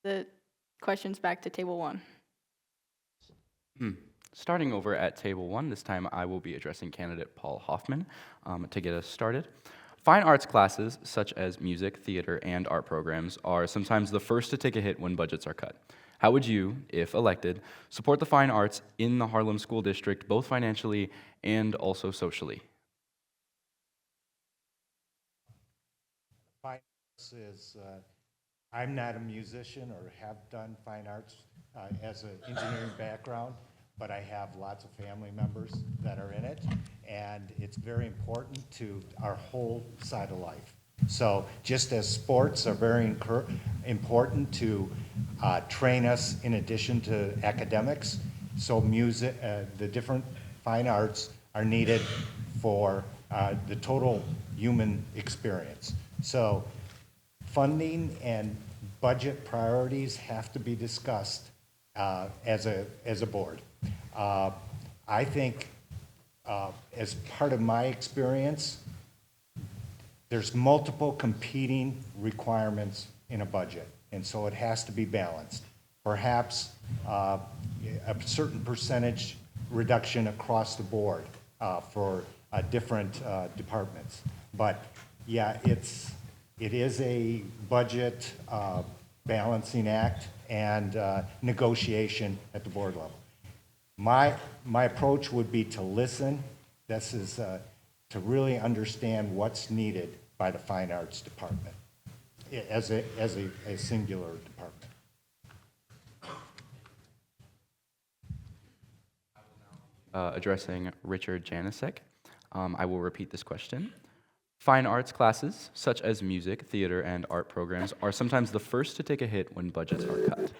the questions back to table 1. Starting over at table 1, this time I will be addressing candidate Paul Hoffman to get us started. Fine arts classes, such as music, theater, and art programs, are sometimes the first to take a hit when budgets are cut. How would you, if elected, support the fine arts in the Harlem School District, both financially and also socially? Fine arts is, I'm not a musician or have done fine arts as an engineering background, but I have lots of family members that are in it, and it's very important to our whole side of life. So just as sports are very important to train us in addition to academics, so music, the different fine arts are needed for the total human experience. So funding and budget priorities have to be discussed as a board. I think as part of my experience, there's multiple competing requirements in a budget, and so it has to be balanced. Perhaps a certain percentage reduction across the board for different departments. But yeah, it is a budget balancing act and negotiation at the board level. My approach would be to listen. This is to really understand what's needed by the fine arts department as a singular department. Addressing Richard Janicek, I will repeat this question. Fine arts classes, such as music, theater, and art programs, are sometimes the first to take a hit when budgets are cut.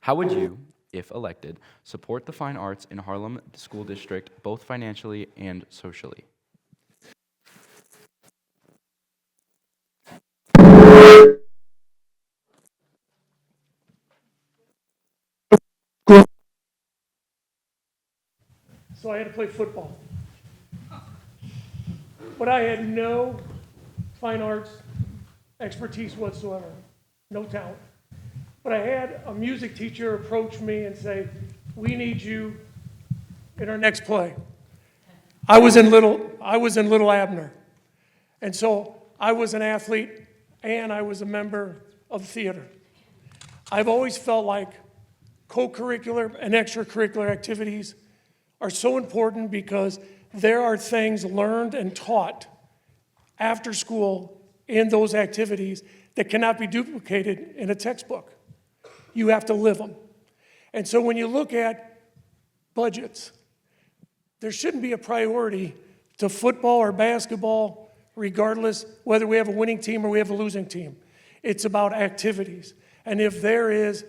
How would you, if elected, support the fine arts in Harlem School District, both financially and socially? So I had to play football. But I had no fine arts expertise whatsoever, no talent. But I had a music teacher approach me and say, "We need you in our next play." I was in Little Abner. And so I was an athlete and I was a member of theater. I've always felt like co-curricular and extracurricular activities are so important because there are things learned and taught after school in those activities that cannot be duplicated in a textbook. You have to live them. And so when you look at budgets, there shouldn't be a priority to football or basketball, regardless whether we have a winning team or we have a losing team. It's about activities. And if there is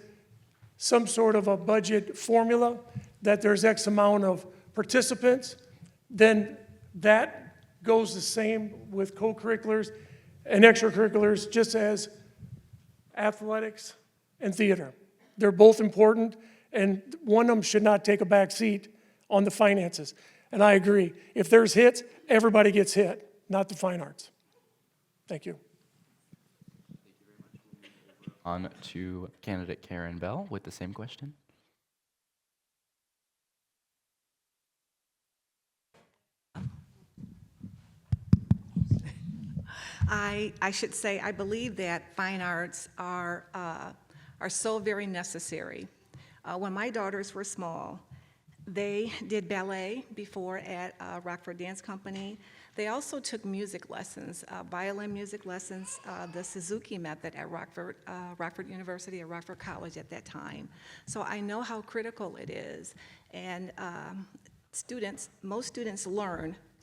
some sort of a budget formula that there's X amount of participants, then that goes the same with co-curriculars and extracurriculars, just as athletics and theater. They're both important, and one of them should not take a back seat on the finances. And I agree. If there's hits, everybody gets hit, not the fine arts. Thank you. On to candidate Karen Bell with the same question. I should say, I believe that fine arts are so very necessary. When my daughters were small, they did ballet before at Rockford Dance Company. They also took music lessons, violin music lessons, the Suzuki method at Rockford University, at Rockford College at that time. So I know how critical it is. And most students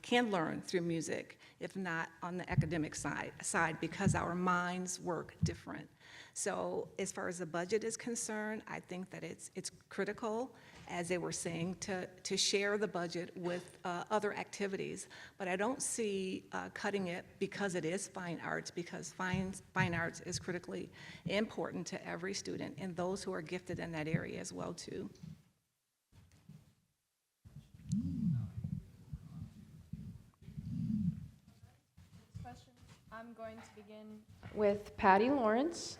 can learn through music, if not on the academic side, because our minds work different. So as far as the budget is concerned, I think that it's critical, as they were saying, to share the budget with other activities. But I don't see cutting it because it is fine arts, because fine arts is critically important to every student and those who are gifted in that area as well, too. I'm going to begin with Patty Lawrence.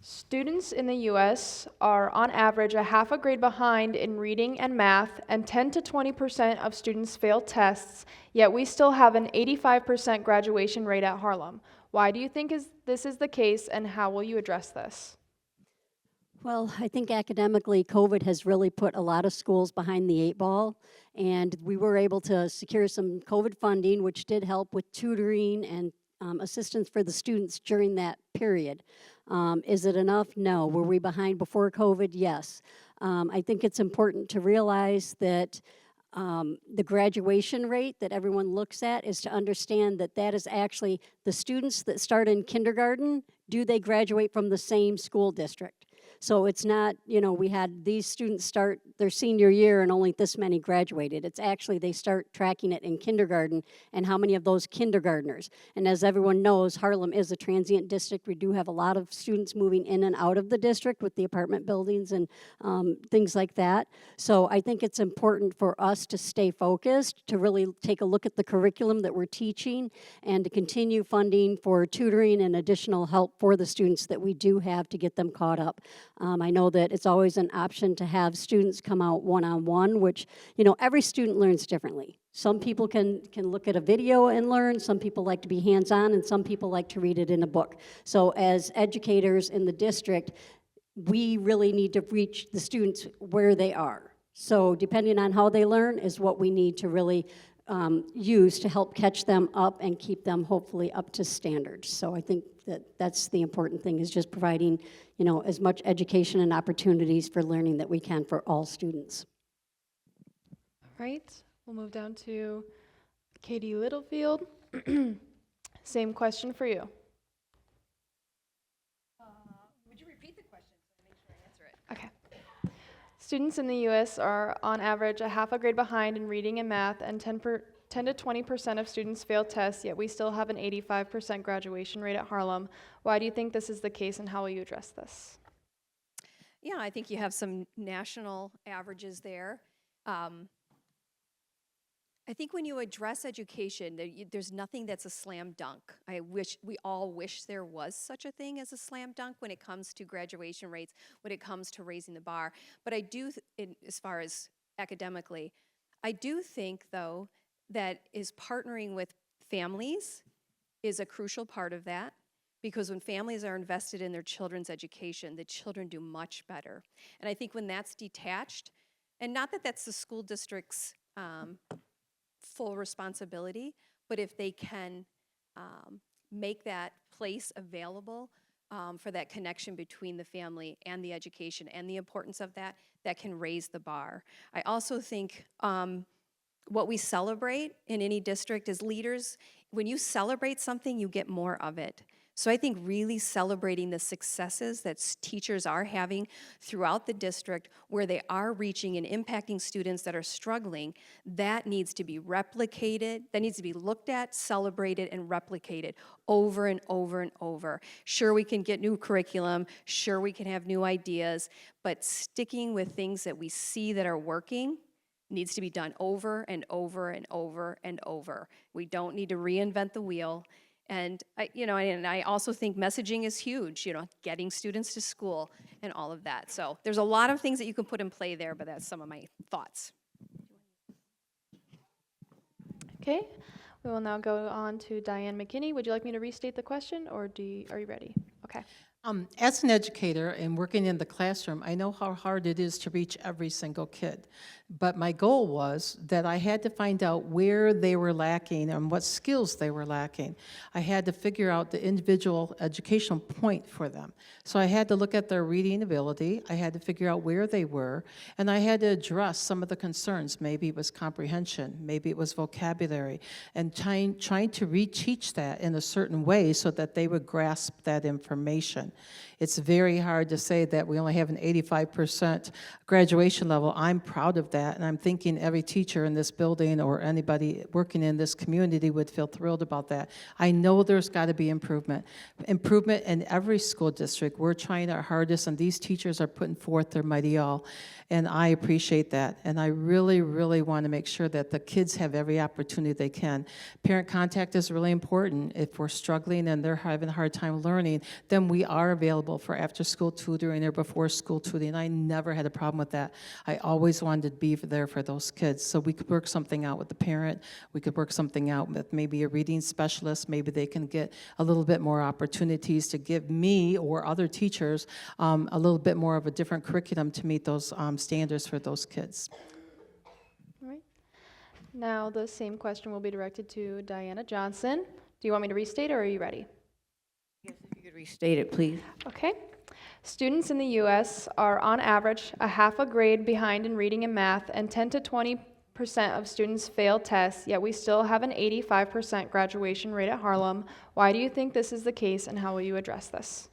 Students in the U.S. are on average a half a grade behind in reading and math, and 10 to 20% of students fail tests, yet we still have an 85% graduation rate at Harlem. Why do you think this is the case, and how will you address this? Well, I think academically, COVID has really put a lot of schools behind the 8 ball, and we were able to secure some COVID funding, which did help with tutoring and assistance for the students during that period. Is it enough? No. Were we behind before COVID? Yes. I think it's important to realize that the graduation rate that everyone looks at is to understand that that is actually the students that start in kindergarten, do they graduate from the same school district? So it's not, we had these students start their senior year and only this many graduated. It's actually they start tracking it in kindergarten and how many of those kindergartners. And as everyone knows, Harlem is a transient district. We do have a lot of students moving in and out of the district with the apartment buildings and things like that. So I think it's important for us to stay focused, to really take a look at the curriculum that we're teaching and to continue funding for tutoring and additional help for the students that we do have to get them caught up. I know that it's always an option to have students come out one-on-one, which, every student learns differently. Some people can look at a video and learn, some people like to be hands-on, and some people like to read it in a book. So as educators in the district, we really need to reach the students where they are. So depending on how they learn is what we need to really use to help catch them up and keep them hopefully up to standards. So I think that's the important thing, is just providing, as much education and opportunities for learning that we can for all students. All right, we'll move down to Katie Littlefield. Same question for you. Would you repeat the question so I make sure I answer it? Okay. Students in the U.S. are on average a half a grade behind in reading and math, and 10 to 20% of students fail tests, yet we still have an 85% graduation rate at Harlem. Why do you think this is the case, and how will you address this? Yeah, I think you have some national averages there. I think when you address education, there's nothing that's a slam dunk. We all wish there was such a thing as a slam dunk when it comes to graduation rates, when it comes to raising the bar. But I do, as far as academically, I do think, though, that is partnering with families is a crucial part of that, because when families are invested in their children's education, the children do much better. And I think when that's detached, and not that that's the school district's full responsibility, but if they can make that place available for that connection between the family and the education and the importance of that, that can raise the bar. I also think what we celebrate in any district as leaders, when you celebrate something, you get more of it. So I think really celebrating the successes that teachers are having throughout the district, where they are reaching and impacting students that are struggling, that needs to be replicated, that needs to be looked at, celebrated, and replicated over and over and over. Sure, we can get new curriculum, sure, we can have new ideas, but sticking with things that we see that are working needs to be done over and over and over and over. We don't need to reinvent the wheel. And I also think messaging is huge, getting students to school and all of that. So there's a lot of things that you can put in play there, but that's some of my thoughts. Okay, we will now go on to Diane McKinney. Would you like me to restate the question, or are you ready? Okay. As an educator and working in the classroom, I know how hard it is to reach every single kid. But my goal was that I had to find out where they were lacking and what skills they were lacking. I had to figure out the individual educational point for them. So I had to look at their reading ability, I had to figure out where they were, and I had to address some of the concerns. Maybe it was comprehension, maybe it was vocabulary, and trying to reteach that in a certain way so that they would grasp that information. It's very hard to say that we only have an 85% graduation level. I'm proud of that, and I'm thinking every teacher in this building or anybody working in this community would feel thrilled about that. I know there's got to be improvement. Improvement in every school district. We're trying our hardest, and these teachers are putting forth their mighty all, and I appreciate that. And I really, really want to make sure that the kids have every opportunity they can. Parent contact is really important. If we're struggling and they're having a hard time learning, then we are available wonderful for after-school tutoring or before-school tutoring. I never had a problem with that. I always wanted to be there for those kids. So we could work something out with the parent. We could work something out with maybe a reading specialist. Maybe they can get a little bit more opportunities to give me or other teachers a little bit more of a different curriculum to meet those standards for those kids. All right. Now, the same question will be directed to Diana Johnson. Do you want me to restate, or are you ready? Yes, if you could restate it, please. Okay. Students in the U.S. are on average a half a grade behind in reading and math, and 10 to 20% of students fail tests, yet we still have an 85% graduation rate at Harlem. Why do you think this is the case, and how will you address this?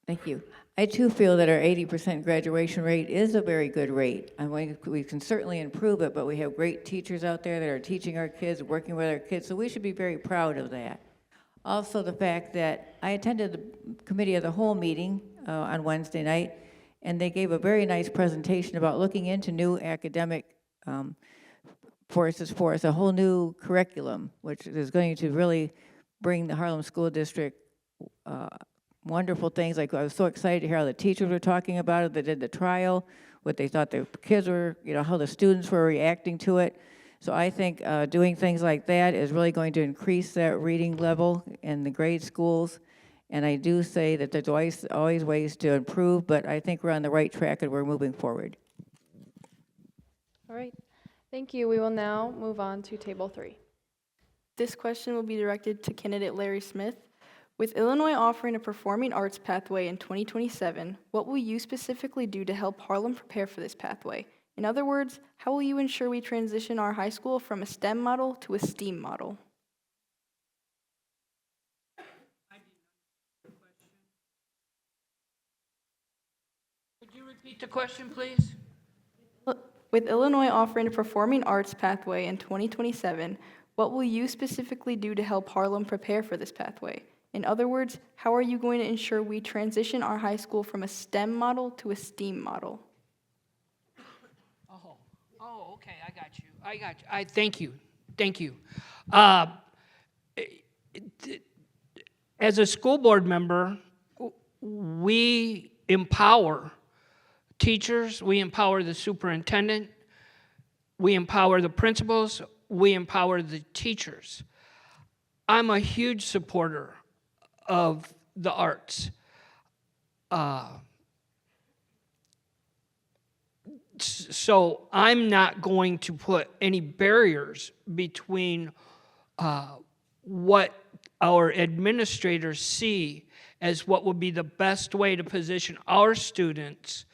Thank you. I too feel that our 80% graduation rate is a very good rate. We can certainly improve it, but we have great teachers out there that are teaching our kids, working with our kids, so we should be very proud of that. Also, the fact that I attended the committee of the whole meeting on Wednesday night, and they gave a very nice presentation about looking into new academic forces for us, a whole new curriculum, which is going to really bring the Harlem School District wonderful things. Like, I was so excited to hear how the teachers were talking about it. They did the trial, what they thought their kids were, how the students were reacting to it. So I think doing things like that is really going to increase that reading level in the grade schools. And I do say that there's always ways to improve, but I think we're on the right track and we're moving forward. All right. Thank you. We will now move on to Table 3. This question will be directed to candidate Larry Smith. With Illinois offering a performing arts pathway in 2027, what will you specifically do to help Harlem prepare for this pathway? In other words, how will you ensure we transition our high school from a STEM model to a STEAM model? Could you repeat the question, please? With Illinois offering a performing arts pathway in 2027, what will you specifically do to help Harlem prepare for this pathway? In other words, how are you going to ensure we transition our high school from a STEM model to a STEAM model? Oh, okay, I got you. Thank you. As a school board member, we empower teachers, we empower the superintendent, we empower the principals, we empower the teachers. I'm a huge supporter of the arts. So I'm not going to put any barriers between what our administrators see as what would be the best way to position our students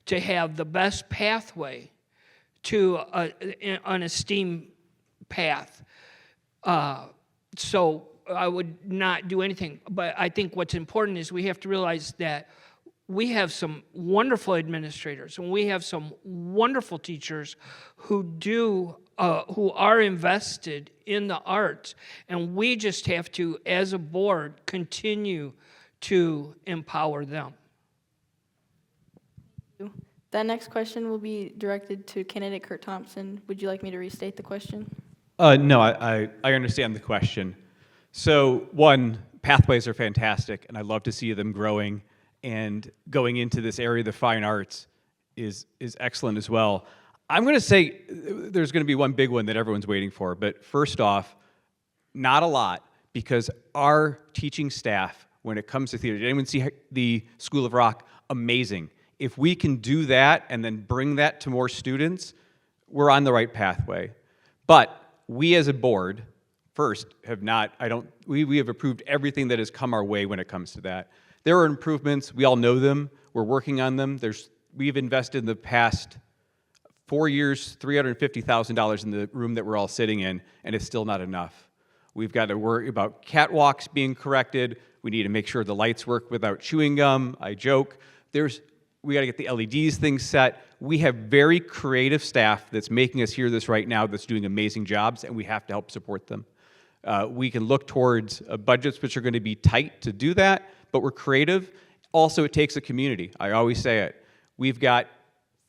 to have the best pathway to on a STEAM path. So I would not do anything. But I think what's important is we have to realize that we have some wonderful administrators and we have some wonderful teachers who are invested in the arts, and we just have to, as a board, continue to empower them. That next question will be directed to candidate Kurt Thompson. Would you like me to restate the question? No, I understand the question. So, one, pathways are fantastic, and I love to see them growing, and going into this area of the fine arts is excellent as well. I'm going to say there's going to be one big one that everyone's waiting for, but first off, not a lot, because our teaching staff, when it comes to theater, did anyone see the School of Rock? Amazing. If we can do that and then bring that to more students, we're on the right pathway. But we as a board, first, have not, we have approved everything that has come our way when it comes to that. There are improvements, we all know them, we're working on them. We've invested in the past 4 years, $350,000 in the room that we're all sitting in, and it's still not enough. We've got to worry about catwalks being corrected. We need to make sure the lights work without chewing gum. I joke. We got to get the LEDs things set. We have very creative staff that's making us hear this right now, that's doing amazing jobs, and we have to help support them. We can look towards budgets which are going to be tight to do that, but we're creative. Also, it takes a community. I always say it. We've got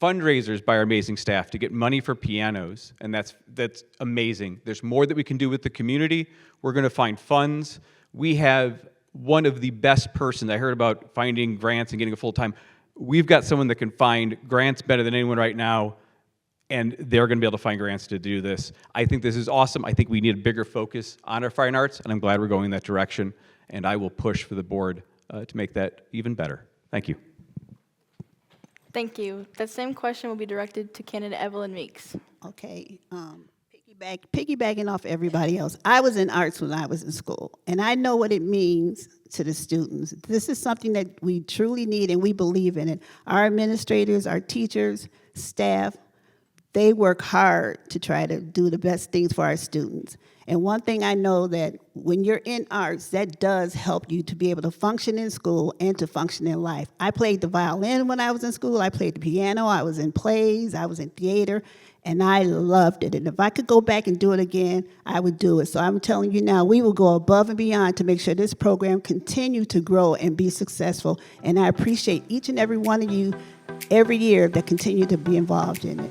fundraisers by our amazing staff to get money for pianos, and that's amazing. There's more that we can do with the community. We're going to find funds. We have one of the best persons. I heard about finding grants and getting a full-time. We've got someone that can find grants better than anyone right now, and they're going to be able to find grants to do this. I think this is awesome. I think we need a bigger focus on our fine arts, and I'm glad we're going in that direction, and I will push for the board to make that even better. Thank you. Thank you. That same question will be directed to candidate Evelyn Meeks. Okay, piggybacking off everybody else, I was in arts when I was in school, and I know what it means to the students. This is something that we truly need, and we believe in it. Our administrators, our teachers, staff, they work hard to try to do the best things for our students. And one thing I know that when you're in arts, that does help you to be able to function in school and to function in life. I played the violin when I was in school. I played the piano. I was in plays. I was in theater. And I loved it. And if I could go back and do it again, I would do it. So I'm telling you now, we will go above and beyond to make sure this program continue to grow and be successful. And I appreciate each and every one of you every year that continue to be involved in it.